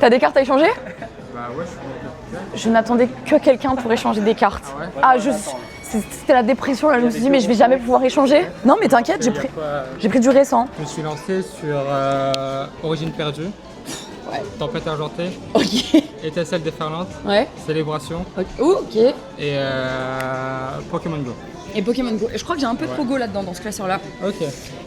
T'as des cartes à échanger? Bah ouais, Je n'attendais que quelqu'un pour échanger des cartes. Ah ouais? C'était la dépression là, je me suis dit mais je vais jamais pouvoir échanger. Non mais t'inquiète, j'ai pris du récent. Je me suis lancé sur Origine perdue, Tempête argentée, Ok. Étincelle déferlante, Ouais. Célébration Ok. et Pokémon Go. Et Pokémon Go. Et je crois que j'ai un peu de Pogo là-dedans, dans ce classeur-là. Ok.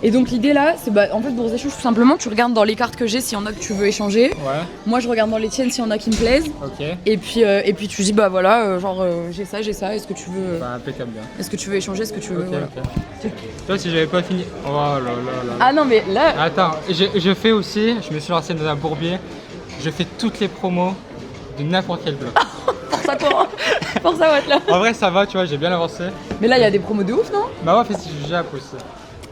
Et donc l'idée là, c'est en fait pour les échanges tout simplement, tu regardes dans les cartes que j'ai s'il y en a que tu veux échanger. Ouais. Moi je regarde dans les tiennes s'il y en a qui me plaisent. Ok. Et puis tu dis bah voilà, j'ai ça, est-ce que tu veux Bah impeccable bien. est-ce que tu veux échanger, est-ce que tu veux Ok, voilà. ok. Toi si j'avais pas fini. Oh là là là. Ah non mais là Attends, je fais aussi, je me suis lancé dans un bourbier, je fais toutes les promos de n'importe quel bloc. force à toi. Force à Watt là. En vrai ça va, tu vois, j'ai bien avancé. Mais là il y a des promos de ouf non? Bah ouais, fait si je jappe aussi.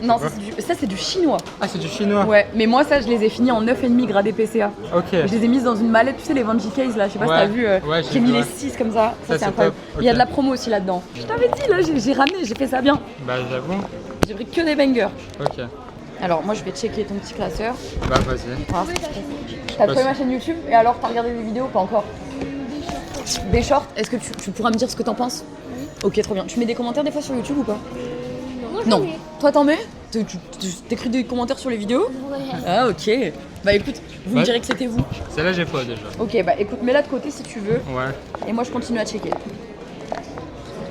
Non, ça c'est du chinois. Ah c'est du chinois. Ouais, mais moi ça je les ai finis en 9,5 gradé PCA. Ok. Je les ai mises dans une mallette, tu sais les Vanji Case là, je sais pas si t'as vu, j'ai mis les 6 comme ça Ça, c'est incroyable. top. Il y a Ok. de la promo aussi là-dedans. Je t'avais dit là, j'ai ramené, j'ai fait ça bien. Bah j'avoue. J'ai pris que des bangers. Ok. Alors moi je vais checker ton petit classeur. Bah vas-y. Voilà. T'as trouvé ma chaîne YouTube et alors t'as regardé des vidéos ou pas encore? Des shorts, est-ce que tu pourras me dire ce que t'en penses? Ok, trop bien. Tu mets des commentaires des fois sur YouTube ou pas? Non. Toi t'en mets? T'écris des commentaires sur les vidéos? Ouais. Ah ok. Bah écoute, vous me direz que c'était vous. Celle-là j'ai pas déjà. Ok, bah écoute, mets-la de côté si tu veux. Ouais. Et moi je continue à checker.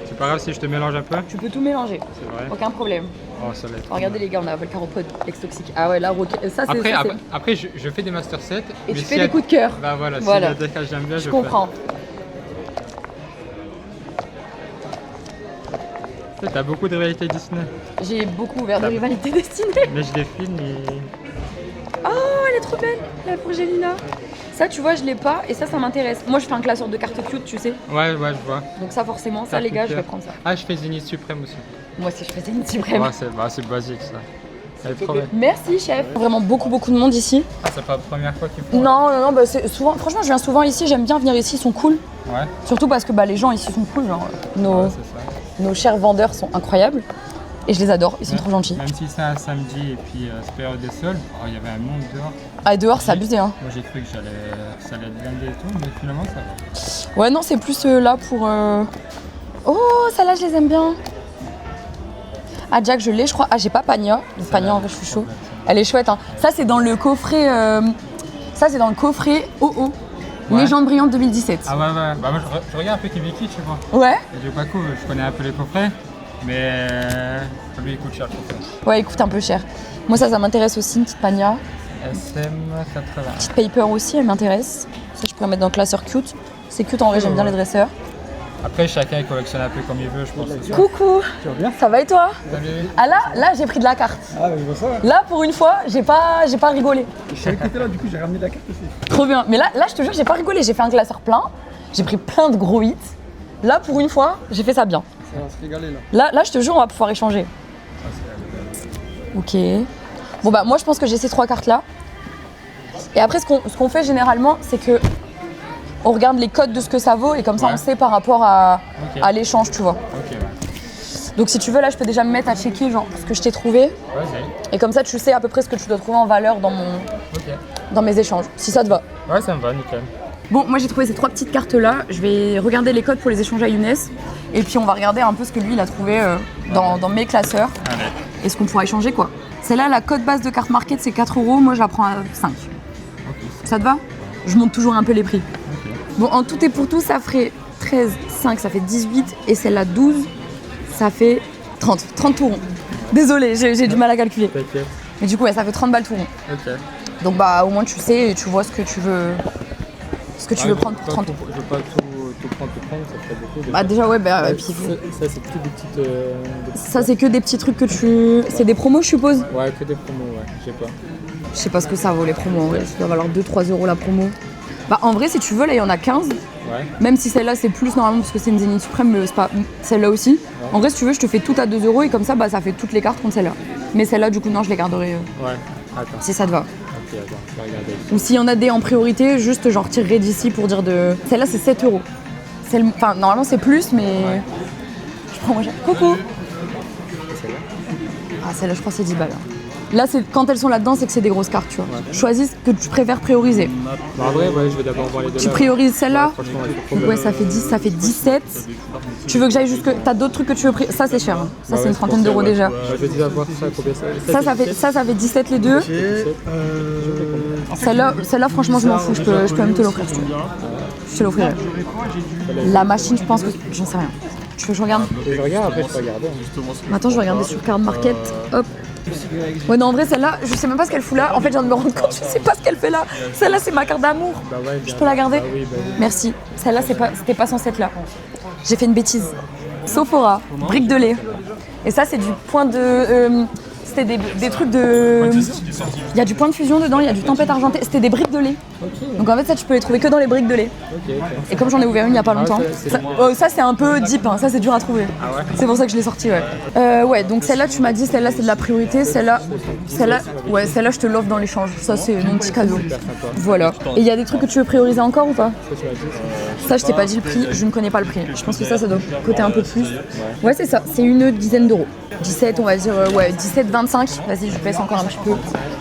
C'est pas grave si je te mélange un peu? Tu peux tout mélanger. C'est vrai. Aucun problème. Oh ça va être. Regardez les gars, on a Volcaropod, ex-toxique. Ah ouais, là, ça c'est... Après je fais des Master 7. Et tu fais des coups de cœur. Bah voilà, Voilà. si le décalage j'aime bien, Je comprends. fais. T'as beaucoup de réalité Disney. J'ai beaucoup ouvert de rivalité destinée. Mais je les filme et. Oh, elle est trop belle, la Progelina. Ça, tu vois, je l'ai pas et ça m'intéresse. Moi, je fais un classeur de cartes cute, tu sais. Ouais, je vois. Donc ça, forcément, ça, les gars, je vais prendre ça. Ah, je fais Zénith Suprême aussi. Moi aussi, je faisais une suprême. Ouais, c'est basique ça. Elle est trop belle. Merci, chef. Vraiment beaucoup de monde ici. Ah, c'est pas la première fois qu'ils font. Non, bah, c'est souvent. Franchement, je viens souvent ici. J'aime bien venir ici. Ils sont cool. Ouais. Surtout parce que bah, les gens ici sont cool. Genre, Ouais, c'est ça. nos chers vendeurs sont incroyables. Et je les adore. Ils sont trop gentils. Même si c'est un samedi et puis c'est période des soldes, il y avait un monde dehors. Ah, dehors, c'est abusé. Hein. Moi j'ai cru que ça allait être blindé et tout, mais finalement ça va. Ouais, non, c'est plus là pour. Oh, celle-là, je les aime bien. Ah, Jack, je l'ai, je crois. Ah, j'ai pas Pania. Donc, Pania, en vrai, je suis chaud. Elle est chouette. Hein. Ça, c'est dans le coffret. OO. Ouais. Légende brillante 2017. Ah ouais. Bah moi je regarde un peu Kibiki, tu vois. Ouais. Et du coup, je connais un peu les coffrets, mais lui il coûte cher le coffret. Ouais, il coûte un peu cher. Moi, ça m'intéresse aussi, une petite Pania. SM80. Petite Paper aussi, elle m'intéresse. Ça, je pourrais mettre dans le classeur cute. C'est cute en vrai, j'aime bien les dresseurs. Après, chacun il collectionne un peu comme il veut, je pense. C'est ça. Coucou. Tu vas bien? Ça va et toi? Salut. Ah là, j'ai pris de la carte. Ah, mais je vois ça. Là, pour une fois, j'ai pas rigolé. Je savais que t'étais là, du coup, j'ai ramené la carte aussi. Trop bien. Mais là, je te jure, j'ai pas rigolé. J'ai fait un classeur plein. J'ai pris plein de gros hits. Là, pour une fois, j'ai fait ça bien. Ça va se régaler là. Là, je te jure, on va pouvoir échanger. Ok. Bon, bah, moi, je pense que j'ai ces 3 cartes-là. Et après, ce qu'on fait généralement, c'est que on regarde les codes de ce que ça vaut et comme ça, Ouais. on sait par rapport à l'échange, tu vois. Ok, ouais. Donc, si tu veux, là, je peux déjà me mettre à checker genre ce que je t'ai trouvé. Vas-y. Et comme ça, tu sais à peu près ce que tu dois trouver en valeur dans mes échanges, si ça te va. Ouais, ça me va, nickel. Bon, moi j'ai trouvé ces 3 petites cartes là. Je vais regarder les codes pour les échanger à Younes. Et puis on va regarder un peu ce que lui il a trouvé dans mes classeurs. Allez. Et ce qu'on pourra échanger quoi. Celle-là, la cote base de carte market c'est 4 €. Moi je la prends à 5. Ça te va? Je monte toujours un peu les prix. Ok. Bon, en tout et pour tout, ça ferait 13, 5, ça fait 18. Et celle-là, 12, ça fait 30. 30 tout rond. Désolée, j'ai du mal à calculer. T'inquiète. Mais du coup, ouais, ça fait 30 balles tout rond. Ok. Donc bah au moins tu sais et tu vois ce que tu veux. Ce que tu veux prendre pour 30 €. Je veux pas tout prendre, ça ferait beaucoup. Déjà. Bah déjà ouais, bah, Ouais, et puis, ça c'est que des petites. ça c'est que des petits trucs que tu... C'est des promos je suppose? Ouais, que des promos, ouais, je sais pas. Je sais pas ce que ça vaut les promos en vrai, ça doit valoir 2-3 € la promo. Bah en vrai si tu veux là il y en a 15. Ouais. Même si celle-là c'est plus normalement parce que c'est une Zénith Suprême mais c'est pas celle-là aussi. Ouais. En vrai si tu veux je te fais tout à 2 € et comme ça bah ça fait toutes les cartes contre celle-là. Mais celle-là du coup non je les garderai Ouais, attends. si ça te va. Ok, attends, je vais regarder. Ou s'il y en a des en priorité, juste j'en retirerai d'ici pour dire de... Celle-là c'est 7 €. Enfin normalement c'est plus mais... Ouais. Je prends moi. Coucou. Celle-là. Ah celle-là je crois que c'est 10 balles. Là, quand elles sont là-dedans, c'est que c'est des grosses cartes, tu vois. Choisis ce que tu préfères prioriser. Bah, en vrai, ouais, je vais d'abord voir les deux. Tu priorises celle-là. Franchement, ouais, c'est trop Donc ouais, ça fait 10, ça fait 17. Tu veux que j'aille jusque... T'as d'autres trucs que tu veux prioriser? Ça, c'est cher. Hein. Ça, c'est une trentaine d'euros déjà. Je vais déjà voir ça, combien ça. Ça fait 17 les deux. Celle-là, franchement, je m'en fous. Je peux même te l'offrir, si tu veux. Je te l'offrirai. La machine, je pense que... J'en sais rien. Tu veux que je regarde? Je regarde, après je peux regarder. Attends, je vais regarder sur Card Market. Hop. Ouais, non, en vrai, celle-là, je sais même pas ce qu'elle fout là. En fait, je viens de me rendre compte, je sais pas ce qu'elle fait là. Celle-là, c'est ma carte d'amour. Bah ouais, Je peux la garder? Bah oui, bah oui. Merci. Celle-là, c'était pas censé être là. J'ai fait une bêtise. Sephora, briques de lait. Et ça, c'est du point de... c'était des trucs de... Il y a du point de fusion dedans, il y a du tempête argentée. C'était des briques de lait. Donc en fait, ça, tu peux les trouver que dans les briques de lait. Et comme j'en ai ouvert une il y a pas longtemps, ça c'est un peu deep, hein. Ça c'est dur à trouver. C'est pour ça que je l'ai sorti, ouais. Ouais, donc celle-là, tu m'as dit, celle-là c'est de la priorité. Celle-là, celle-là, je te l'offre dans l'échange. Ça, c'est mon petit cadeau. Voilà. Et il y a des trucs que tu veux prioriser encore ou pas? Ça, je t'ai pas dit le prix, je ne connais pas le prix. Je pense que ça doit coûter un peu plus. Ouais, c'est ça, c'est une dizaine d'euros. 17, on va dire, ouais, 17, 25. Vas-y, je baisse encore un petit peu.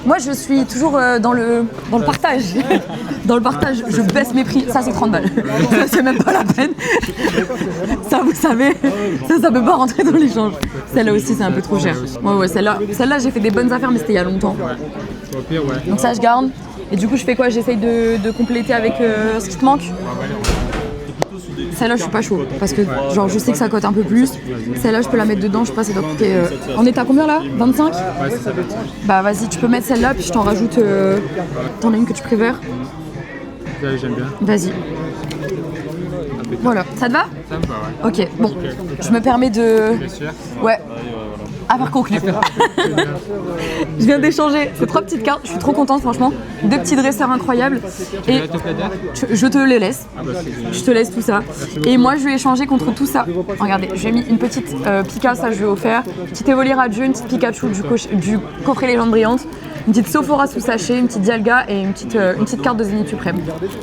Moi, je suis toujours dans le partage. Dans le partage, je baisse mes prix. Ça, c'est 30 balles. Ça, c'est même pas la peine. Ça, vous savez, ça peut pas rentrer dans l'échange. Celle-là aussi, c'est un peu trop cher. Ouais, celle-là, j'ai fait des bonnes affaires, mais c'était il y a longtemps. Au pire, ouais. Donc ça, je garde. Et du coup, je fais quoi? J'essaye de compléter avec ce qui te manque. Celle-là, je suis pas chaud parce que genre je sais que ça cote un peu plus. Celle-là, je peux la mettre dedans. Je sais pas, ça doit coûter. On est à combien là? 25? Ouais, c'est ça. Bah vas-y, tu peux mettre celle-là, puis je t'en rajoute. T'en as une que tu préfères? Ouais, j'aime bien. Vas-y. Voilà, ça te va? Ça me va, ouais. Ok, bon. Je me permets de. Bien sûr. Ouais. Avoir conclu. Je viens d'échanger ces 3 petites cartes, je suis trop contente franchement. 2 petits dresseurs incroyables. Et je te les laisse. Ah bah, c'est génial. Je te laisse tout ça. Et moi je vais échanger contre tout ça. Regardez, j'ai mis une petite Pika, ça je vais offert. Petite Evoli Radieux, une petite Pikachu du coffret Légende Brillante. Une petite Sephora sous sachet, une petite Dialga et une petite carte de Zénith Suprême.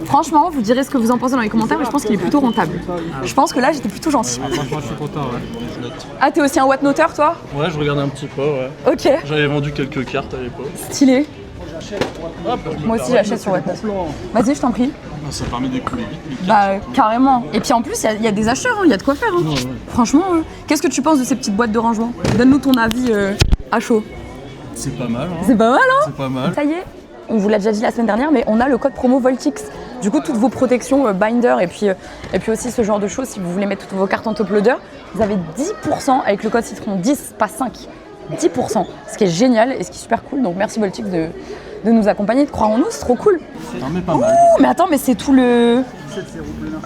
Franchement, vous direz ce que vous en pensez dans les commentaires, mais je pense qu'il est plutôt rentable. Je pense que là j'étais plutôt gentille. Franchement, je suis content, ouais. Ah, t'es aussi un Wattnoteur toi? Ouais, je regardais un petit peu, ouais. Ok, J'avais vendu quelques cartes à l'époque. stylé. Hop, Moi aussi j'achète sur Wattnote. Vas-y, je t'en prie. ça permet d'écouler vite les cartes. Bah carrément. Et puis en plus, il y a des acheteurs, il y a de quoi faire. Hein. Ouais. Franchement, qu'est-ce que tu penses de ces petites boîtes de rangement? Donne-nous ton avis à chaud. C'est pas mal, hein. C'est pas mal, hein? C'est pas mal. Ça y est, on vous l'a déjà dit la semaine dernière, mais on a le code promo Voltix. Du coup, toutes vos protections, binder et puis aussi ce genre de choses, si vous voulez mettre toutes vos cartes en top loader, vous avez 10% avec le code Citron, 10, pas 5. 10%, ce qui est génial et ce qui est super cool. Donc merci Voltix de nous accompagner, de croire en nous, c'est trop cool. Non, mais pas mal. Ouh, mais attends, mais c'est tout le...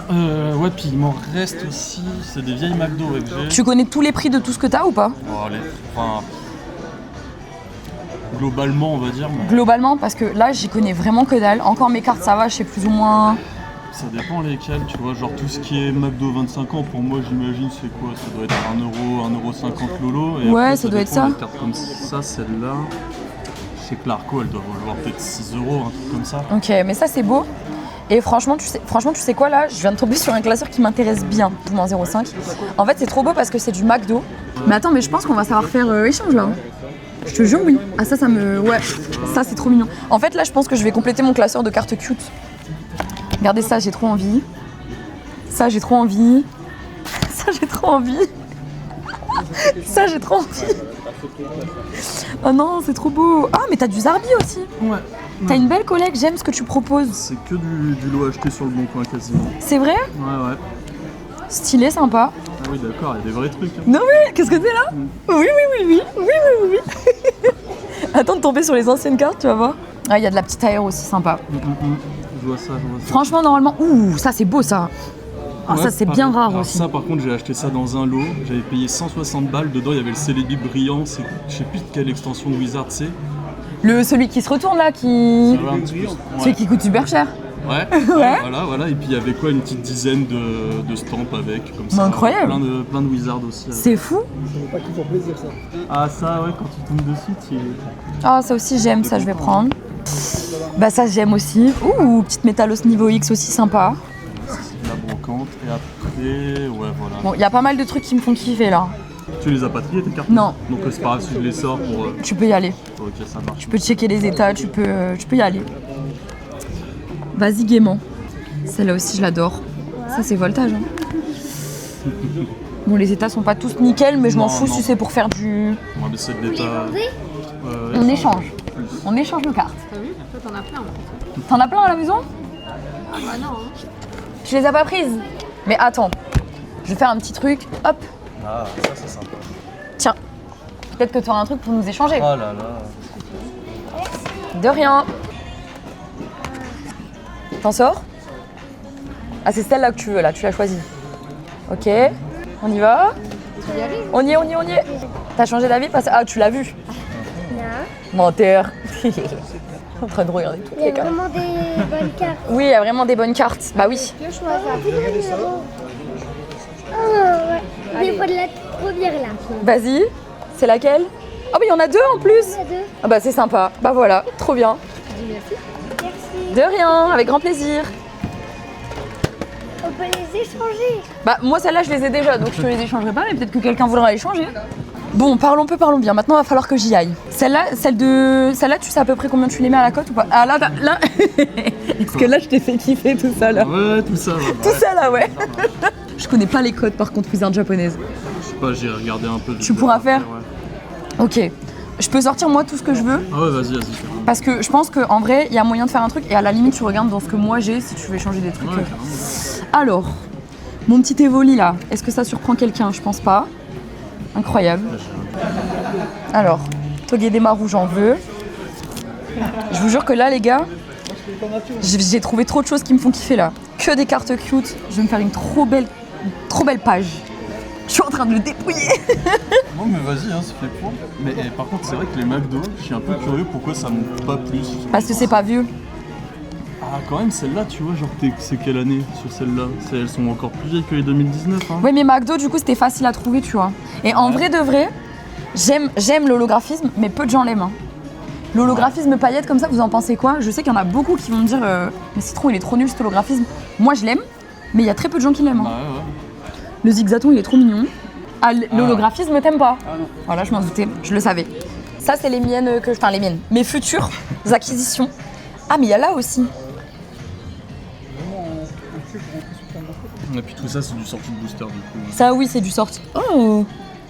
Ouais, puis il m'en reste aussi. C'est des vieilles McDo ouais, que j'ai. Tu connais tous les prix de tout ce que t'as ou pas? Oh, enfin, globalement, on va dire. Mais Globalement, parce que là, j'y connais vraiment que dalle. Encore mes cartes, ça va, je sais plus ou moins... ça dépend lesquels, tu vois. Genre tout ce qui est McDo 25 ans, pour moi, j'imagine, c'est quoi? Ça doit être 1€, 1,50€ Lolo. Et Ouais, après, ça doit être dépend, ça. Les cartes comme ça, celle-là. Je sais que l'Arco, elle doit valoir peut-être 6€, un truc comme ça. Ok, mais ça c'est beau. Et franchement, tu sais quoi là? Je viens de tomber sur un classeur qui m'intéresse bien, Mouvement 05. En fait, c'est trop beau parce que c'est du McDo. Mais attends, mais je pense qu'on va savoir faire échange là. Je te jure, oui. Ah ça me... Ouais, ça c'est trop mignon. En fait, là, je pense que je vais compléter mon classeur de cartes cute. Regardez ça, j'ai trop envie. Ça, j'ai trop envie. Ça, j'ai trop envie. Ça, j'ai trop envie. Oh non, c'est trop beau. Ah, mais t'as du Zarbi aussi. Ouais. T'as une belle collecte, j'aime ce que tu proposes. C'est que du lot acheté sur le bon coin quasiment. C'est vrai? Ouais, ouais. Stylé, sympa. Ah oui, d'accord, il y a des vrais trucs. Hein. Non, oui, qu'est-ce que c'est là? Oui. Attends de tomber sur les anciennes cartes, tu vas voir. Ah, il y a de la petite aère aussi, sympa. Je vois ça. Franchement, normalement, ouh, ça c'est beau ça. Ah, Ouais, ça c'est pareil. bien rare Alors aussi. ça, par contre, j'ai acheté ça dans un lot. J'avais payé 160 balles. Dedans, il y avait le Celebi brillant. C'est, je sais plus de quelle extension de Wizard c'est. Celui qui se retourne là, qui. Ça va un petit peu. Celui qui coûte super cher. Ouais. Ouais. Voilà. Et puis, il y avait quoi? Une petite dizaine de stamps avec, comme Mais ça. incroyable. Plein de Wizards aussi. C'est fou. Pas qu'ils font plaisir ça. Ah, ça, ouais, quand tu tombes dessus, tu... Ah, ça aussi j'aime, ça je vais prendre. Bah ça j'aime aussi. Ouh, petite métallos niveau X aussi sympa. C'est de la brocante. Et après, ouais, voilà. Bon, il y a pas mal de trucs qui me font kiffer là. Tu les as pas triées tes cartes? Non. Donc c'est pas grave si je les sors pour... Tu peux y aller. Ok, ça marche. Tu peux checker les états, tu peux y aller. Vas-y gaiement. Celle-là aussi je l'adore. Ça c'est voltage. Hein. Bon les états sont pas tous nickel mais je m'en fous si c'est pour faire du... On va baisser de l'état... On échange. On échange nos cartes. T'as vu? Toi, t'en as plein. T'en as plein à la maison? Ah bah non. Hein. Je les ai pas prises. Mais attends, je vais faire un petit truc. Hop. Ah, ça c'est sympa. Tiens. Peut-être que tu auras un truc pour nous échanger. Oh là là. De rien. T'en sors? Ah c'est celle-là que tu veux là, tu l'as choisie. Ok. On y va? On y est. T'as changé d'avis parce que... Ah tu l'as vu? Non. Menteur. En train de regarder toutes Il y les a cartes. vraiment des bonnes cartes. Oui, il y a vraiment des bonnes cartes. Bah oui. Je choisis un numéro. Oh, ouais. Il faut de la première là. Vas-y. C'est laquelle? Oh mais il y en a deux en plus. Il y en a deux. Ah bah c'est sympa. Bah voilà, trop bien. Merci. De rien, avec grand plaisir. On peut les échanger. Bah moi celles-là je les ai déjà donc je te les échangerai pas mais peut-être que quelqu'un voudra les changer. Bon parlons peu, parlons bien, maintenant il va falloir que j'y aille. Celle-là tu sais à peu près combien tu les mets à la cote ou pas? Ah là Est-ce que là je t'ai fait kiffer tout ça là? Ouais, tout ça. Tout ça là ouais. Je connais pas les codes par contre wizard japonaise. Je sais pas, j'ai regardé un peu. Tu pourras faire? Ouais. Ok. Je peux sortir moi tout ce que je veux Ah ouais, vas-y. parce que je pense qu'en vrai il y a moyen de faire un truc et à la limite tu regardes dans ce que moi j'ai si tu veux échanger des trucs. Ouais, carrément. Alors, mon petit Evoli là, est-ce que ça surprend quelqu'un? Je pense pas. Incroyable. Alors, Togedemaru, j'en veux. Je vous jure que là, les gars, j'ai trouvé trop de choses qui me font kiffer là. Que des cartes cute. Je vais me faire une trop belle page. Je suis en train de le dépouiller. Non mais vas-y, hein, c'est fait pour. Mais par contre, c'est vrai que les McDo, je suis un peu curieux pourquoi ça monte pas plus. Parce que c'est pas vieux. Ah quand même, celle-là, tu vois, genre c'est quelle année sur celle-là? Elles sont encore plus vieilles que les 2019. Hein. Ouais, mais McDo, du coup, c'était facile à trouver, tu vois. Et en vrai de vrai, j'aime l'holographisme, mais peu de gens l'aiment. Hein. L'holographisme paillette comme ça, vous en pensez quoi? Je sais qu'il y en a beaucoup qui vont me dire mais Citron, il est trop nul cet holographisme. Moi, je l'aime, mais il y a très peu de gens qui l'aiment. Hein. Ouais. Le zigzaton, il est trop mignon. Ah, l'holographisme, t'aimes pas? Voilà, je m'en doutais, je le savais. Ça, c'est les miennes enfin les miennes, mes futures acquisitions. Ah, mais il y a là aussi. Et puis tout ça, c'est du sorti de booster du coup. Ça, oui, c'est du sorti. Oh,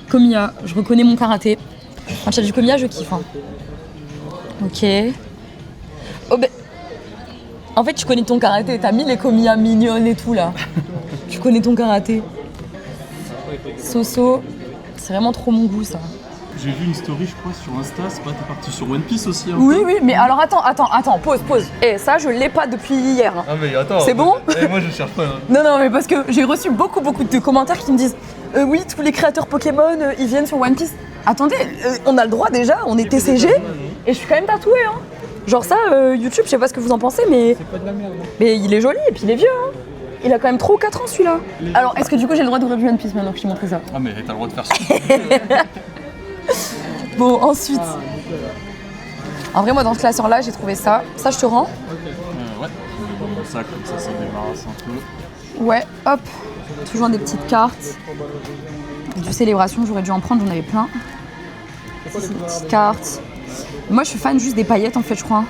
Komiya, je reconnais mon karaté. Quand il y a du Komiya, je kiffe. Hein. Ok. Oh, ben. En fait, tu connais ton karaté. T'as mis les Komiya mignonnes et tout là. Tu connais ton karaté. Soso, c'est vraiment trop mon goût ça. J'ai vu une story, je crois, sur Insta. C'est pas, t'es parti sur One Piece aussi un Oui, peu? oui, mais alors attends, pause. Et ça, je l'ai pas depuis hier. Hein. Ah mais attends. C'est bon? Moi je cherche pas. Hein. Non, mais parce que j'ai reçu beaucoup de commentaires qui me disent oui, tous les créateurs Pokémon, ils viennent sur One Piece. Attendez, on a le droit déjà, on est TCG et je suis quand même tatouée. Hein. Genre ça, YouTube, je sais pas ce que vous en pensez, mais... C'est pas de la merde. Mais il est joli et puis il est vieux. Hein. Il a quand même 3 ou 4 ans celui-là. Alors, est-ce que du coup j'ai le droit d'ouvrir du One Piece maintenant que je t'ai montré ça? Ah mais t'as le droit de faire ça. Bon, ensuite... En vrai, moi dans ce classeur-là, j'ai trouvé ça. Ça, je te rends? Ouais. Ça comme ça débarrasse un peu. Ouais, hop. Toujours des petites cartes. Du célébration, j'aurais dû en prendre, j'en avais plein. Ça, c'est des petites cartes. Moi, je suis fan juste des paillettes en fait, je crois.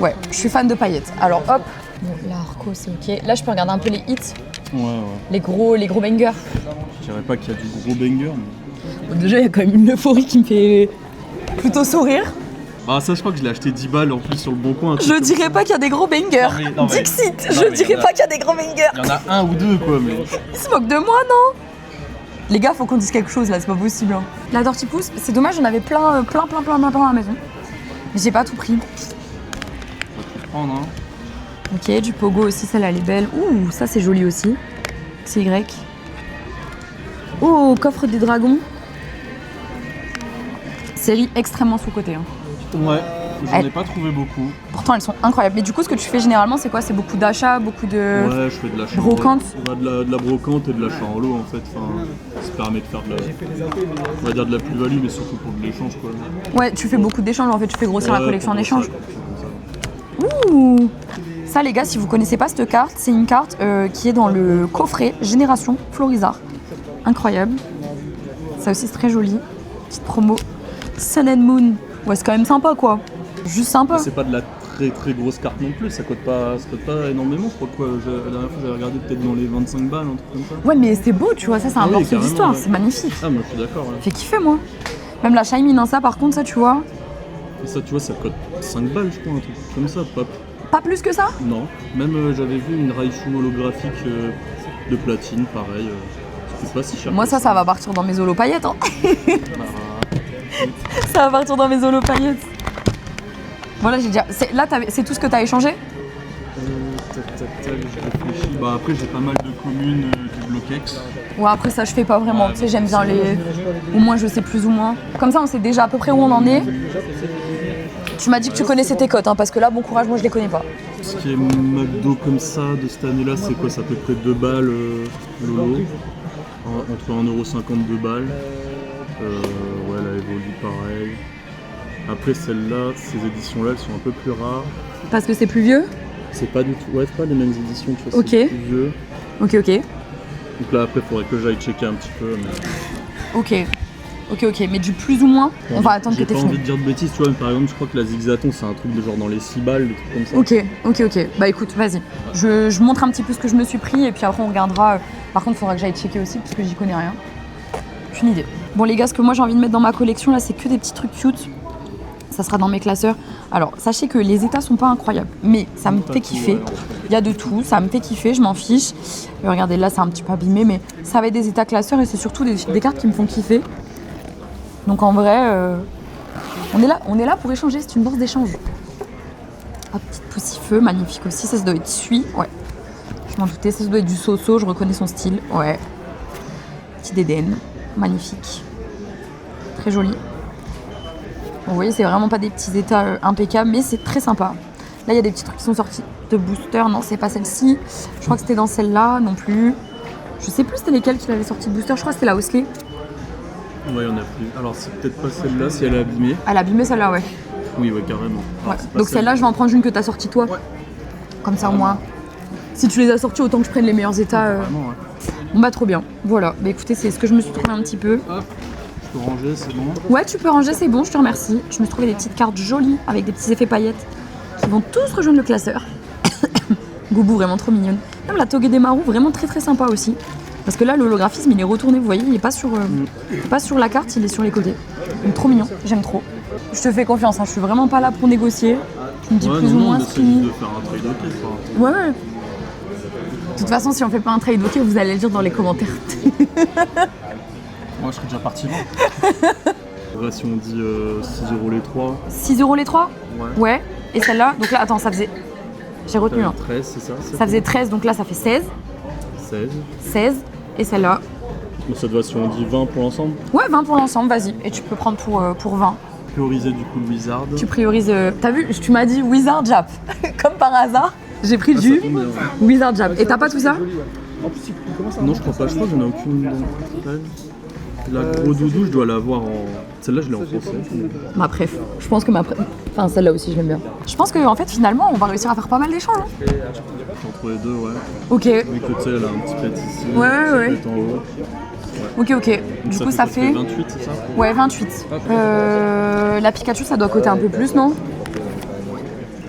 Ouais, je suis fan de paillettes. Alors, hop. Bon, là, Arco, c'est ok. Là, je peux regarder un peu les hits. Ouais. Les gros bangers. Je dirais pas qu'il y a du gros banger, mais... Bon, déjà, il y a quand même une euphorie qui me fait plutôt sourire. Ah ça je crois que je l'ai acheté 10 balles en plus sur le bon coin. Je dirais pas qu'il y a des gros bangers. Non, mais- Dixit, non, je mais dirais il y en a- pas qu'il y a des gros bangers. Il y en a un ou deux quoi mais... Ils se moquent de moi, non? Les gars, faut qu'on dise quelque chose là, c'est pas possible. Hein. La Dortipousse, c'est dommage, j'en avais plein à la maison. Mais j'ai pas tout pris. Faut tout prendre hein. Ok, du Pogo aussi, celle-là elle est belle. Ouh, ça c'est joli aussi. C'est Y. Oh, coffre des dragons. Série extrêmement sous-cotée. Hein. Ouais, j'en Elle- ai pas trouvé beaucoup. Pourtant, elles sont incroyables. Mais du coup, ce que tu fais généralement, c'est quoi? C'est beaucoup d'achats, beaucoup de... Ouais, je fais de l'achat. brocante. De la brocante et de l'achat en lot en fait. Enfin, ça permet de faire de la... On va dire de la plus-value mais surtout pour de l'échange quoi. Ouais, tu fais beaucoup d'échanges. En fait, tu fais grossir la Ouais, collection en pour échange. ça, quoi, comme ça. Ouh. Ça, les gars, si vous connaissez pas cette carte, c'est une carte qui est dans le coffret Génération Florizard. incroyable. Ça aussi c'est très joli. Petite promo. Sun and Moon. Ouais, c'est quand même sympa quoi. Juste sympa. C'est pas de la très très grosse carte non plus, ça coûte pas énormément. Je crois que la dernière fois j'avais regardé peut-être dans les 25 balles, un truc comme ça. Ouais, mais c'est beau, tu vois, ça c'est un Oui, morceau carrément, d'histoire, ouais. c'est magnifique. Ah, moi je suis d'accord. Ouais. Fait kiffer moi. Même la Shiny Ninsa par contre, ça tu vois. Et ça, tu vois, ça coûte 5 balles, je crois, un truc comme ça. Pas plus que ça. Non, même j'avais vu une Raichu holographique de platine, pareil. C'est pas si cher. Moi que ça va partir dans mes holo paillettes. Hein. Ça va partir dans mes holo paillettes. Voilà, j'ai déjà. Là, c'est tout ce que t'as échangé? Je réfléchis. Bah après j'ai pas mal de communes du Bloquex. Ouais, après ça je fais pas vraiment. Tu sais, j'aime bien les. Au moins je sais plus ou moins. Comme ça, on sait déjà à peu près où on en est. Tu m'as dit que tu connaissais tes cotes, hein, parce que là, bon courage, moi je les connais pas. Ce qui est McDo comme ça de cette année-là, c'est quoi? C'est à peu près 2 balles Lolo. Entre 1,50 €, 2 balles. Ouais, la Evoli pareil. Après celle-là, ces éditions-là, elles sont un peu plus rares. Parce que c'est plus vieux? C'est pas du tout. Ouais, c'est pas les mêmes éditions, tu vois, Ok. c'est plus vieux. Ok. Donc là, après, il faudrait que j'aille checker un petit peu. Mais... Ok, mais du plus ou moins, on va attendre que t'aies J'ai pas envie fini. de dire de bêtises, tu vois, mais par exemple, je crois que la Zigzaton, c'est un truc de genre dans les 6 balles, des trucs comme ça. Ok. Bah écoute, vas-y. Je montre un petit peu ce que je me suis pris et puis après on regardera. Par contre, il faudra que j'aille checker aussi parce que j'y connais rien. Aucune idée. Bon les gars, ce que moi j'ai envie de mettre dans ma collection là, c'est que des petits trucs cute. Ça sera dans mes classeurs. Alors, sachez que les états sont pas incroyables, mais ça me fait kiffer. Il y a de tout, ça me fait kiffer, je m'en fiche. Regardez, là c'est un petit peu abîmé, mais ça va être des états classeurs et c'est surtout des cartes qui me font kiffer. Donc en vrai, on est là pour échanger, c'est une bourse d'échange. Ah, petite poussifeu, magnifique aussi, ça doit être Sui, ouais. Je m'en doutais, ça doit être du Soso, je reconnais son style, ouais. Petit Dédène, magnifique. Très joli. Vous voyez, c'est vraiment pas des petits états impeccables, mais c'est très sympa. Là, il y a des petits trucs qui sont sortis de booster. Non, c'est pas celle-ci. Je crois que c'était dans celle-là non plus. Je sais plus c'était lesquelles qui l'avaient sorti de booster. Je crois que c'était la Osley. Ouais, il y en a plus. Alors, c'est peut-être pas celle-là, si elle est abîmée. Elle a abîmé celle-là, ouais. Oui, ouais, carrément. Ouais. C'est pas Donc celle-là, je vais en prendre une que t'as sortie toi. Ouais. Comme ça, au moins. Si tu les as sortis, autant que je prenne les meilleurs états. Vraiment, ouais. Bon, bah, trop bien. Voilà. Bah, écoutez, c'est ce que je me suis trouvé un petit peu. Hop, je peux ranger, c'est bon. Ouais, tu peux ranger, c'est bon, je te remercie. Je me suis trouvé des petites cartes jolies avec des petits effets paillettes qui vont tous rejoindre le classeur. Goubou, vraiment trop mignonne. Même la Togedemaru, vraiment très très sympa aussi. Parce que là, l'holographisme, il est retourné, vous voyez, il est pas sur la carte, il est sur les côtés. Donc, trop mignon, j'aime trop. Je te fais confiance, hein, je suis vraiment pas là pour négocier. Tu me dis plus ou moins ce c'est juste qui... de faire un trade ok, quoi. Ouais. De toute façon, si on fait pas un trade ok, vous allez le dire dans les commentaires. Moi, je serais déjà parti là. Si on dit 6 € les 3. 6 € les 3 ? Ouais. Et celle-là, donc là, attends, ça faisait... J'ai retenu, hein. 13, c'est ça? Ça faisait 13, donc là, ça fait 16. 16. 16. Et celle-là. Donc ça doit, si on dit 20 pour l'ensemble. Ouais, 20 pour l'ensemble, vas-y. Et tu peux prendre pour 20. Prioriser du coup le Wizard. Tu priorises... T'as vu, tu m'as dit Wizard Jap. Comme par hasard, j'ai pris du Ça tombe bien. Wizard Jap. Et t'as pas tout ça ? En plus, il commence à. Non, je crois pas, je crois que j'en ai aucune. La gros doudou, je dois l'avoir en. Celle-là, je l'ai en français. Ma préf. Je pense que Enfin, celle-là aussi, je l'aime bien. Je pense qu'en fait, finalement, on va réussir à faire pas mal d'échanges. Hein. Entre les deux, ouais. Ok. Mais que tu sais, elle a un petit pet ici. Ouais. Un petit pet en haut. Ok. Donc Du coup, ça fait... 28, c'est ça? Ouais, 28. La Pikachu, ça doit coter un peu plus, non ?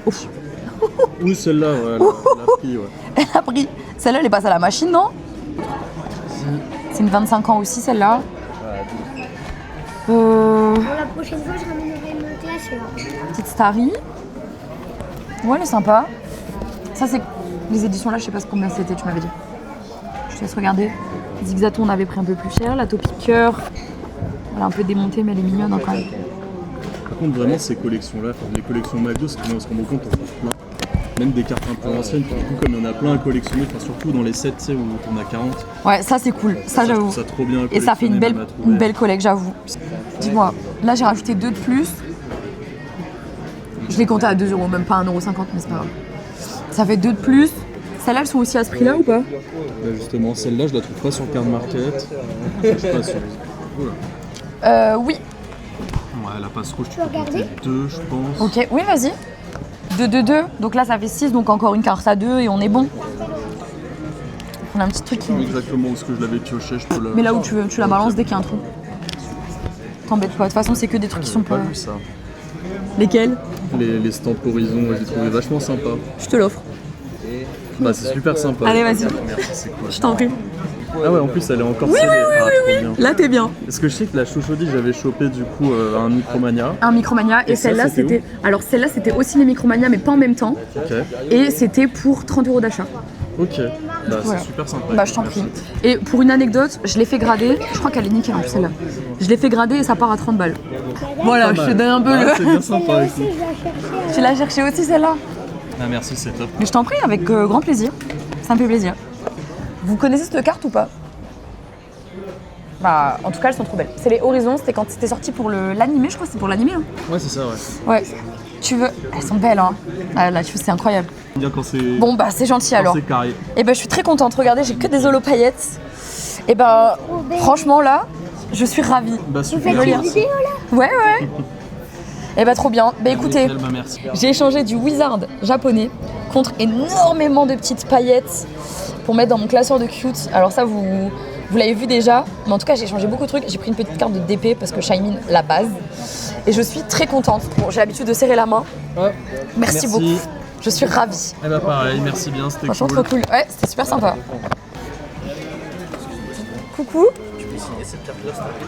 Ouf. Oui, celle-là, ouais, elle a pris, ouais. Elle a pris. Celle-là, elle est passée à la machine, non ? C'est une 25 ans aussi, celle-là. Pour la prochaine fois, je ramènerai mon classeur. Petite Starry. Ouais, elle est sympa. Ça, c'est... Les éditions là, je sais pas combien c'était, tu m'avais dit. Je te laisse regarder. Zigzaton, on avait pris un peu plus cher. La Topiqueur, elle est un peu démontée, mais elle est mignonne hein, quand même. Par contre, vraiment, ces collections-là, enfin, les collections McDo, c'est qu'on se rend compte, on trouve plein. Même des cartes un peu anciennes, puis du coup, comme il y en a plein à collectionner, enfin, surtout dans les sets, tu sais, où on a 40. Ouais, ça c'est cool, ça Je j'avoue. trouve ça trop bien à Et ça fait collectionner, même à trouver. une belle collecte, j'avoue. Dis-moi, là j'ai rajouté 2 de plus. Je l'ai compté à 2 €, même pas 1,50 €, mais c'est pas grave. Ça fait 2 de plus. Celles-là, elles sont aussi à ce prix-là ou pas ? Là, justement, celle-là, je la trouve pas sur Card Market. Je sais pas sur. Voilà. Oui. Ouais, la passe rouge, tu peux peux regarder compter 2, je pense. Ok, oui, vas-y. 2, 2, 2. Donc là, ça fait 6, donc encore une carte à 2 et on est bon. On a un petit truc qui... Exactement où ce que je l'avais pioché, je peux la... Mais là où tu veux, tu la balances dès qu'il y a un trou. T'embête pas, de toute façon c'est que des trucs qui sont pas... Pas vu ça. Lesquels? Les stamps horizon, j'ai trouvé vachement sympa. Je te l'offre. Bah c'est super sympa. Allez, vas-y. Merci, c'est cool. Je t'en prie. Ah ouais, en plus elle est encore Oui, scellée. oui, Ah, oui, trop oui. bien. Là t'es bien. Est-ce que je sais que la chouchoudi j'avais chopé du coup un Micromania. Un Micromania et ça, celle-là c'était c'était... Alors celle-là c'était aussi les Micromania mais pas en même temps. Ok. Et c'était pour 30 € d'achat. Ok. Bah Voilà. c'est super sympa. Bah je t'en Merci. prie. Et pour une anecdote, je l'ai fait grader. Je crois qu'elle est nickel en plus celle-là. Je l'ai fait grader et ça part à 30 balles. Voilà, Pas je te mal. donne un peu Ah, le... c'est bien sympa Celle-là aussi. aussi, je la cherchais. Tu l'as cherché aussi celle-là? Ah merci, c'est top. Mais je t'en prie, avec grand plaisir. Ça me fait plaisir. Vous connaissez cette carte ou pas? Bah, en tout cas, elles sont trop belles. C'est les Horizons, c'était quand c'était sorti pour l'animé, je crois que c'était pour l'animé. Hein. Ouais, c'est ça, ouais. Ouais. Tu veux... Elles sont belles, hein. Ah, là, tu vois, c'est incroyable. Bien quand c'est Bon, bah, c'est gentil quand alors. c'est carré. Et ben, je suis très contente. Regardez, j'ai que des holo paillettes. Et ben, franchement, là, je suis ravie. Bah Vous super. faites une vidéo là? Ouais, ouais. Et bah, trop bien. Bah, écoutez, Nickel, bah, merci. j'ai échangé du Wizard japonais contre énormément de petites paillettes pour mettre dans mon classeur de cute. Alors ça, vous l'avez vu déjà, mais en tout cas, j'ai changé beaucoup de trucs. J'ai pris une petite carte de DP parce que Shaimin, la base. Et je suis très contente. Bon, j'ai l'habitude de serrer la main. Merci beaucoup. Je suis ravie. Eh bah pareil, merci bien, c'était Franchement, cool. trop cool. Ouais, c'était super sympa. Coucou.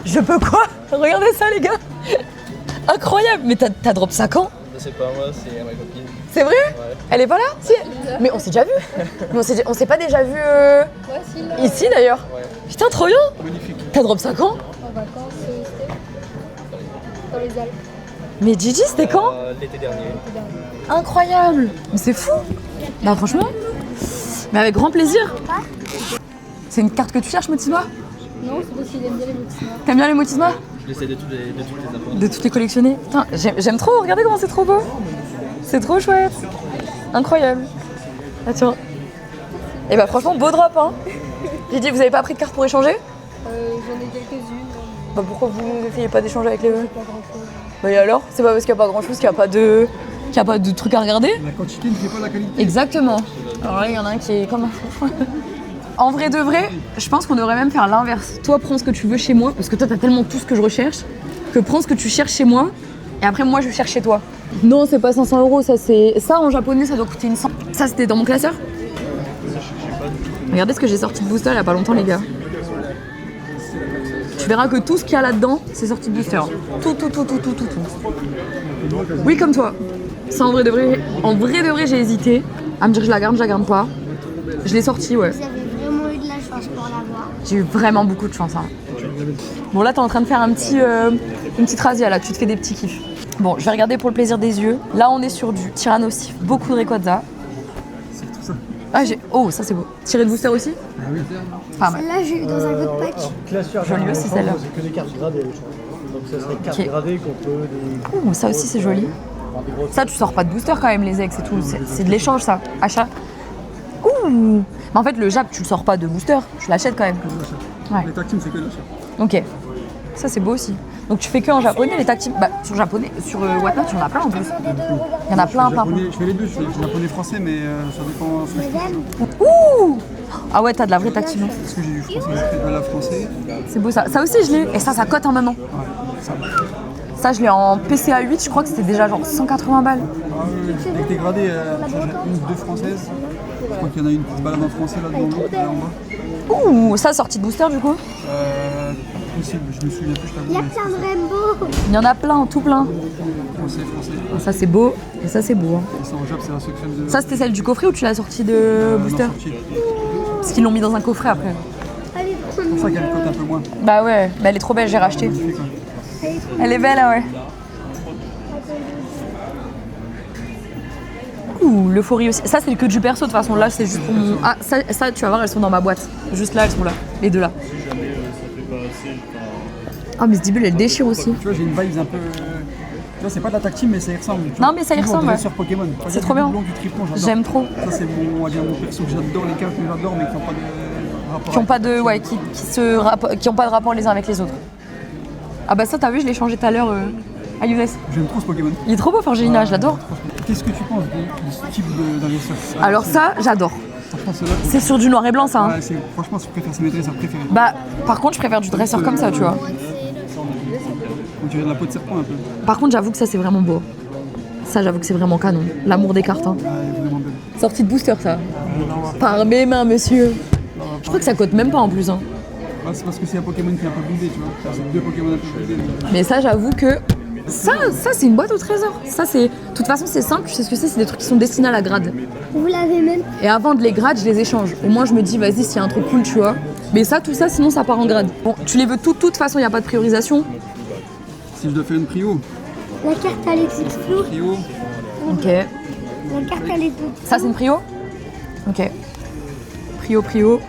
Je peux quoi? Regardez ça, les gars. Incroyable. Mais t'as drop ça quand? C'est pas moi, c'est ma copine. C'est vrai? Elle est pas là? Si. Mais on s'est déjà vu. Mais on s'est pas déjà vu ici d'ailleurs. Putain, trop bien. T'as drop ça quand? En vacances, c'était dans les Alpes. Mais Gigi, c'était quand? L'été dernier. Incroyable. Mais c'est fou. Bah franchement. Mais avec grand plaisir. C'est une carte que tu cherches, Motisma? Non, c'est parce qu'il aime bien les motifs. T'aimes bien les Motisma? J'essaie de toutes les apprendre. De toutes les collectionner. Putain, j'aime trop. Regardez comment c'est trop beau. C'est trop chouette. Incroyable. Ah tiens. Et bah franchement, beau drop, hein. J'ai dit, vous avez pas pris de carte pour échanger? J'en ai quelques-unes. Bah pourquoi vous n'essayez pas d'échanger avec les... Pas grand-chose. Bah et alors? C'est pas parce qu'il n'y a pas grand chose qu'il n'y a pas de... qu'il y a pas de trucs à regarder? La quantité ne fait pas la qualité. Exactement. Alors là, il y en a un qui est comme un fou. En vrai de vrai, je pense qu'on devrait même faire l'inverse. Toi, prends ce que tu veux chez moi, parce que toi, t'as tellement tout ce que je recherche, que prends ce que tu cherches chez moi, et après, moi, je cherche chez toi. Non, c'est pas 500 €, ça c'est... Ça, en japonais, ça doit coûter une 100. Ça, c'était dans mon classeur. Regardez ce que j'ai sorti de booster il y a pas longtemps, les gars. Tu verras que tout ce qu'il y a là-dedans, c'est sorti de booster. Tout. Oui, comme toi. Ça, en vrai de vrai, j'ai hésité à me dire je la garde pas. Je l'ai sorti, ouais. Vous avez vraiment eu de la chance pour l'avoir. J'ai eu vraiment beaucoup de chance. Hein. Bon, là, t'es en train de faire une petite razzia, là. Tu te fais des petits kiffs. Bon, je vais regarder pour le plaisir des yeux. Là, on est sur du Tyrannosif, beaucoup de Rayquaza. C'est tout ça. Ah, oh, ça c'est beau. Tiré de booster aussi? Ah oui. Pas mal. Celle-là, j'ai eu dans un autre pack. Classeur Jolie aussi, celle-là. C'est que des cartes gradées, je crois. Donc ça serait cartes Ok. gradées contre des... Ouh, ça aussi, c'est joli. Ça, tu sors pas de booster quand même, les ex et tout. C'est de l'échange, ça. Achat. Ouh! Mais en fait, le Jap, tu le sors pas de booster. Tu l'achètes quand même. Ouais. Les tactiles, c'est que l'achat. Ok. Ça, c'est beau aussi. Donc, tu fais que en japonais, les tactiles. Bah, sur japonais, sur Whatnot, tu en as plein en plus. Il y en a plein. Je fais les deux, je fais japonais français, mais ça dépend ce que je fais. Ouh! Ah ouais, t'as de la vraie tactile. hein. Parce que j'ai du français, j'ai fait de la français. C'est beau ça. Ça aussi, je l'ai. Et ça cote hein, maintenant. Ça, je l'ai en PCA 8, je crois que c'était déjà genre 180 balles. Ah, oui, avec des gradés, j'en ai une ou deux françaises. Je crois qu'il y en a une qui se balade en français là-dedans, là en bas. Ouh, ça, sortie de booster du coup? Possible, je me souviens plus, je Il y a t'avoue. plein de rainbows. Il y en a plein, tout plein. Français. Ça, c'est beau. Et ça, c'est beau. hein. Et ça en Jap, c'est la section de. Ça, c'était celle du coffret ou tu l'as sortie de booster? non, sortie. Parce qu'ils l'ont mis dans un coffret après. Allez, C'est pour ça qu'elle cote un peu moins. Bah ouais, bah elle est trop belle, j'ai racheté. Magnifique, ouais. Elle est belle, hein, ouais. Ouh, l'euphorie aussi. Ça, c'est que du perso de toute façon. Là, c'est juste pour mon. Ah, ça, tu vas voir, elles sont dans ma boîte. Juste là, elles sont là. Les deux là. Ah, mais ce dibule, elle déchire aussi. Tu vois, j'ai une vibe un peu. Tu vois, c'est pas de la tactile, mais ça y ressemble. tu Non, vois. mais ça y Toujours ressemble, des ouais. sur Pokémon. C'est trop bien. Du triplon, j'adore. J'aime trop. Ça, c'est mon, on va dire, mon perso que j'adore, les cartes que j'adore, mais qui n'ont pas de rapport. Qui ont pas de. Ouais, qui ont pas de rapport les uns avec les autres. Ah, bah ça, t'as vu, je l'ai changé tout à l'heure à Younes. J'aime trop ce Pokémon. Il est trop beau, Forgina, je l'adore. Qu'est-ce que tu penses de ce type d'investisseur? Alors ça, j'adore. franchement, ceux-là. C'est sur du noir et blanc ça. Hein. Ouais, franchement, je préfère, c'est mes dresseurs préférés. Bah, par contre, je préfère du dresseur comme ça, tu vois. On dirait de la peau de serpent un peu. Par contre, j'avoue que ça, c'est vraiment beau. Ça, j'avoue que c'est vraiment canon. L'amour des cartes. Hein. Ouais, elle est vraiment belle. Sortie de booster, ça. Par mes mains, monsieur. Je crois que ça cote même pas en plus. Hein. Ouais, c'est parce que c'est un Pokémon qui est un peu boudé, tu vois. C'est 2 Pokémon un peu boudés. Mais ça, j'avoue que. Ça c'est une boîte au trésor. Ça, c'est. De toute façon, c'est simple. Tu sais ce que c'est des trucs qui sont destinés à la grade. Vous l'avez même. Et avant de les grade, je les échange. Au moins, je me dis, vas-y, s'il y a un truc cool, tu vois. Mais ça, tout ça, sinon, ça part en grade. Bon, tu les veux toutes. De toute façon, il n'y a pas de priorisation. Si je dois faire une prio. La carte Alex Explore. Prio. Ok. La carte Alex Explore. Ça, c'est une prio. Ok. Prio.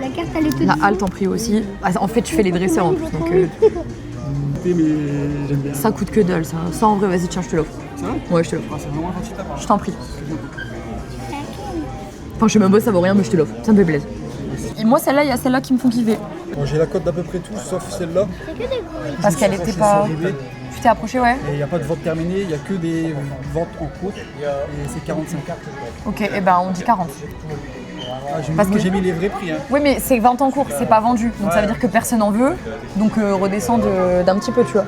La carte Alex La halte en prio aussi. Ah, en fait, tu fais les dresseurs en plus. Donc, Mais j'aime bien. ça coûte que dalle, ça. Ça, en vrai, vas-y, tiens, je te l'offre. C'est vrai? Ouais, je te l'offre. Ah, c'est vraiment gentil de ta part. Je t'en prie. Enfin, je sais même pas, ça vaut rien, mais je te l'offre. Ça me fait plaisir. Et moi, celle-là, il y a celles-là qui me font kiffer. Bon, j'ai la cote d'à peu près tout, sauf celle-là. Parce qu'elle était pas. Tu t'es approché, ouais. Et il n'y a pas de vente terminée, il n'y a que des ventes en cours. Et c'est 45 cartes. Ok, et ben on dit 40. Ah, Parce moi, que- j'ai mis les vrais prix. Hein. Oui, mais c'est vente en cours, c'est pas vendu. Donc ça veut dire que personne en veut. Donc redescend d'un petit peu, tu vois.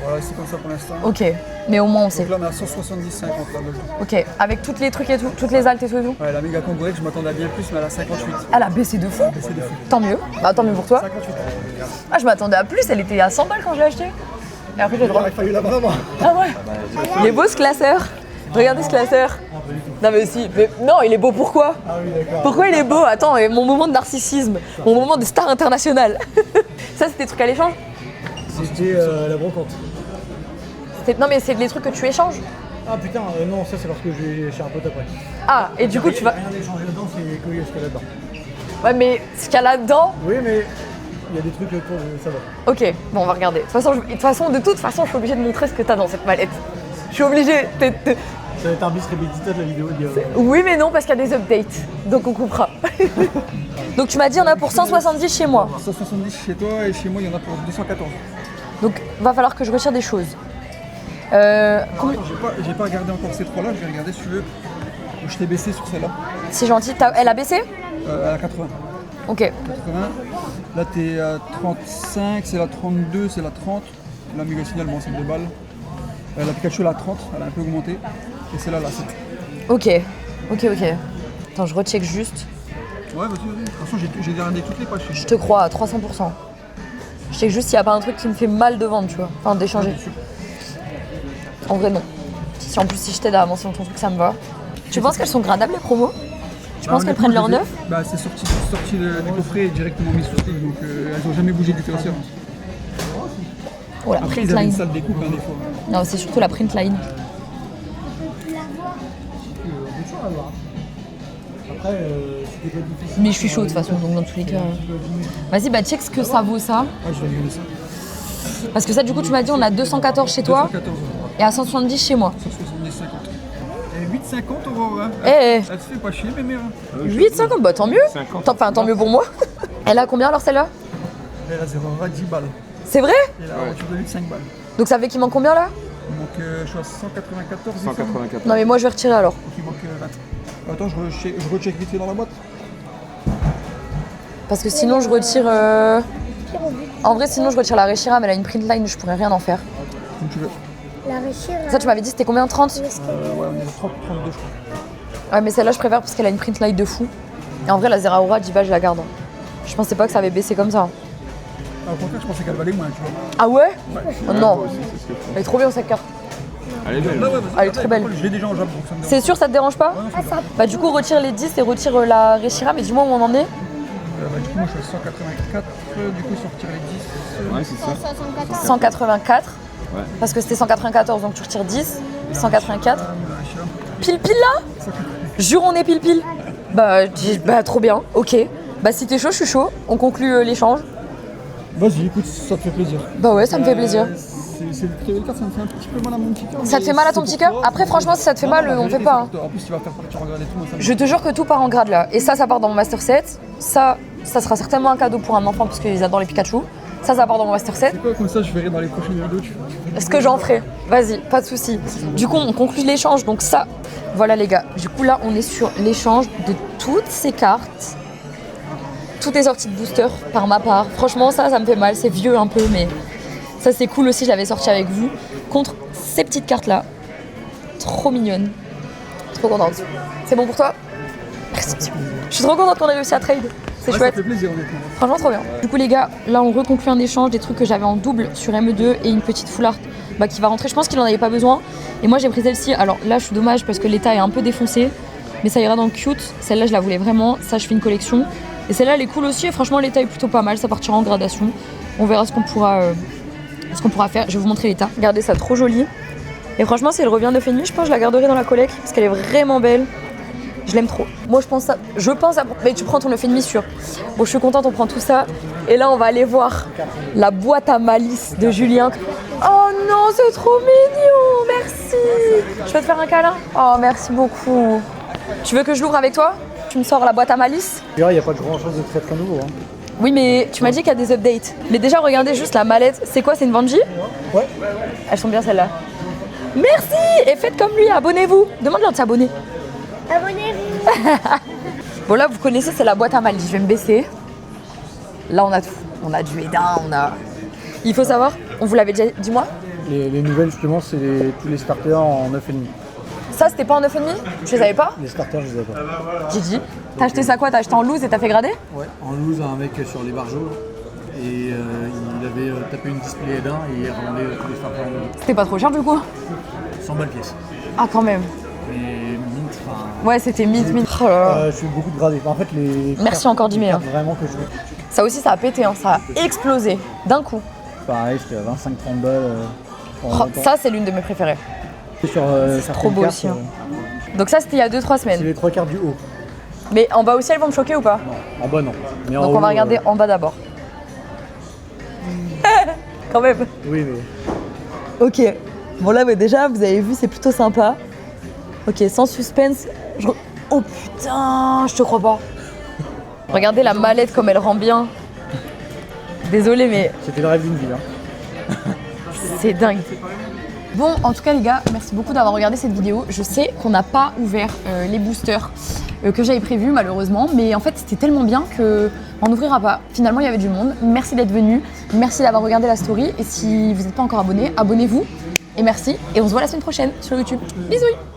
Voilà, c'est comme ça pour l'instant. Ok, mais au moins on sait. Donc là, on est à 170,50 là. Donc. Ok, avec toutes les trucs et tout, toutes les altes et tout et tout. Ouais, la méga Kangourex, je m'attendais à bien plus, mais elle a 58. Elle a baissé de fou. C'est des fous. Tant mieux. Bah tant mieux pour toi. 58. Ah, je m'attendais à plus, elle était à 100 balles quand je l'ai acheté. Et après j'ai le droit. Il a fallu la vraiment. Ah ouais. Il est beau ce classeur. Regardez ce classeur. Non mais si, mais non, il est beau pourquoi? Ah oui, d'accord. Pourquoi il est beau? Attends, et mon moment de narcissisme, mon moment de star internationale. Ça, c'était des trucs à l'échange? C'était la brocante. Non mais c'est les trucs que tu échanges. Ah putain, non, ça c'est lorsque je vais chez un pote après. Ah, et du coup tu vas... Rien d'échanger là-dedans, c'est que ce qu'il y a là-dedans. Ouais mais ce qu'il y a là-dedans... Oui, mais il y a des trucs autour, ça va. Ok, bon on va regarder. De toute façon, je suis obligée de montrer ce que t'as dans cette mallette. Je suis obligée... Ça va être un bis repetita de la vidéo. Oui mais non, parce qu'il y a des updates. Donc on coupera. Donc tu m'as dit il y en a pour 170 chez moi. 170 chez toi et chez moi, il y en a pour 214. Donc va falloir que je retire des choses. Combien... J'ai pas regardé encore ces trois-là, je vais regarder si tu veux. Je t'ai baissé sur celle-là. C'est gentil. Elle a baissé? Elle a 80. Ok. 80. Là, t'es à 35, c'est la 32, c'est la 30. La méga signal, bon, c'est 2 balles. La Pikachu, elle a 30, elle a un peu augmenté. Et celle-là, là, 7. Ok. Attends, je recheck juste. Ouais, vas-y. De toute façon, j'ai regardé toutes les pages. Je te crois à 300%. Je check juste s'il n'y a pas un truc qui me fait mal de vendre, tu vois. Enfin, d'échanger. En vrai, non. Si en plus, si je t'aide à avancer dans ton truc, ça me va. Tu penses qu'elles sont gradables, les promos? Tu penses qu'elles prennent leur neuf? Bah, c'est sorti du coffret et directement mis sur style, donc elles n'ont jamais bougé du traceur. Oh, la Après, print ils avaient une line. salle découpe, hein, des fois. Non, c'est surtout la print line. On peut toujours l'avoir. Après, c'était pas difficile. Mais je suis chaud de toute façon, donc dans tous les cas. Vas-y, bah check ce que ça vaut ça. Ah, je vais regarder ça. Parce que ça, du coup, tu m'as dit, on a 214 chez toi 214 et à 170 chez moi. 170,50. 8,50 euros, hein. Eh, Elle te fait pas chier, mes mères. 8,50, bah tant mieux. Enfin, tant mieux pour moi. Elle a combien alors celle-là? Elle a 0,20, 10 balles. C'est vrai? Et là, tu dois 5 balles. Donc ça fait qu'il manque combien là? Donc, je suis à 194. 194. Non mais moi je vais retirer alors. Donc, il manque 20. Attends, je recheck vite fait dans la boîte. Parce que sinon je retire... En vrai sinon je retire la Reshiram, elle a une print line, je pourrais rien en faire. Comme tu veux. La richesse. Ça tu m'avais dit c'était combien? 30? Ouais, on est à 30, 32, je crois. Ouais mais celle-là je préfère parce qu'elle a une print line de fou. Et en vrai la Zeraora, Diva je la garde. Je pensais pas que ça avait baissé comme ça. Au contraire, je pensais qu'elle valait moins, tu vois. Ah ouais? Oh non. Elle est trop bien cette carte. Elle est belle. Là, ouais, Elle est trop belle. Je l'ai déjà en job, donc ça me dérange. C'est sûr ça te dérange pas? Ouais, non, ça me Bah du coup retire les 10 et retire la Reshiram et dis-moi où on en est. bah, du coup, moi je suis à 184. Du coup, sortir les 10. Ouais, c'est ça. 174. 184. Ouais. Parce que c'était 194 donc tu retires 10. 184. La Reshiram. Pile là? Jure on est pile. Bah trop bien, ok. Bah si t'es chaud, je suis chaud. On conclut l'échange. Vas-y, écoute, ça te fait plaisir. Bah ouais, ça me fait plaisir. C'est le cœur, ça me fait un petit peu mal à mon petit cœur. Ça te fait mal à ton petit cœur? Après franchement si ça te fait mal, on fait pas. Hein. En plus, tu vas faire partir regarder tout. Moi, ça me- Je te jure que tout part en grade là. Et ça part dans mon master set. Ça sera certainement un cadeau pour un enfant parce qu'ils adorent les Pikachu. Ça part dans mon Master 7. C'est quoi, comme ça je verrai dans les prochaines vidéos. Ce que j'en ferai. Vas-y, pas de souci. Du coup, on conclut l'échange. Donc ça, voilà les gars. Du coup, là, on est sur l'échange de toutes ces cartes. Toutes les sorties de booster par ma part. Franchement, ça me fait mal. C'est vieux un peu, mais ça, c'est cool aussi. Je l'avais sorti avec vous. Contre ces petites cartes-là. Trop mignonnes. Trop contente. C'est bon pour toi? Merci. Je suis trop contente qu'on ait réussi à trade. C'est chouette. Ça fait plaisir, honnêtement. Franchement, trop bien. Du coup, les gars, là, on reconclut un échange des trucs que j'avais en double sur ME2 et une petite full art qui va rentrer. Je pense qu'il en avait pas besoin. Et moi, j'ai pris celle-ci. Alors là, je suis dommage parce que l'état est un peu défoncé. Mais ça ira dans le cute. Celle-là, je la voulais vraiment. Ça, je fais une collection. Et celle-là, elle est cool aussi. Et franchement, l'état est plutôt pas mal. Ça partira en gradation. On verra ce qu'on pourra faire. Je vais vous montrer l'état. Regardez ça, trop joli. Et franchement, si elle revient 9,5, je pense que je la garderai dans la collecte parce qu'elle est vraiment belle. Je l'aime trop. Moi, je pense à... Mais tu prends ton 9,5 sûr. Bon, je suis contente, on prend tout ça. Et là, on va aller voir la boîte à malice de Julien. Oh non, c'est trop mignon. Merci. Je peux te faire un câlin? Oh, merci beaucoup. Tu veux que je l'ouvre avec toi? Tu me sors la boîte à malice? Il n'y a pas grand chose de très très nouveau. Hein. Oui, mais tu m'as dit qu'il y a des updates. Mais déjà, regardez juste la mallette. C'est quoi? C'est une Vanji? Ouais. Elles sont bien celles-là. Merci. Et faites comme lui, abonnez-vous. Demande-leur de s'abonner. Abonnez-vous. Bon là vous connaissez, c'est la boîte à malice. Je vais me baisser. Là on a tout. On a du Edin, on a... Il faut savoir, on vous l'avait déjà dit moi. Les nouvelles justement, c'est tous les starters en 9,5. Ça c'était pas en 9,5? Je les avais pas? Les starters, je les avais pas. Gigi, t'as acheté ça quoi? T'as acheté en loose et t'as fait grader? Ouais, en loose, un mec sur les barjots. Et il avait tapé une display Edin et il revendait tous les starters en loose. C'était pas trop cher du coup? 100 balles pièce. Ah quand même. Mais mint, enfin. Ouais c'était mint. Oh là là. Je fais beaucoup de gradés. En fait, les. Merci cartes, encore Dimé, les cartes vraiment que je veux. Ça aussi ça a pété, hein. Ça a explosé d'un coup. Pareil, c'était à 25-30 balles. Oh, ça c'est l'une de mes préférées. Sur, C'est trop beau aussi. Hein. Donc ça c'était il y a 2-3 C'est semaines. les 3 quarts du haut. Mais en bas aussi elles vont me choquer ou pas? Non, en bas non. Mais en Donc haut, on va regarder en bas d'abord. Quand même. Oui, mais. Ok. Bon là déjà vous avez vu c'est plutôt sympa. Ok, sans suspense. Oh putain, je te crois pas. Regardez la mallette comme elle rend bien. Désolée mais C'était le rêve d'une vie. Hein. c'est dingue. Bon, en tout cas les gars, merci beaucoup d'avoir regardé cette vidéo. Je sais qu'on n'a pas ouvert les boosters que j'avais prévus malheureusement, mais en fait c'était tellement bien qu'on n'ouvrira pas. Finalement il y avait du monde. Merci d'être venu, merci d'avoir regardé la story et si vous n'êtes pas encore abonné, abonnez-vous et merci et on se voit la semaine prochaine sur YouTube. Bisous.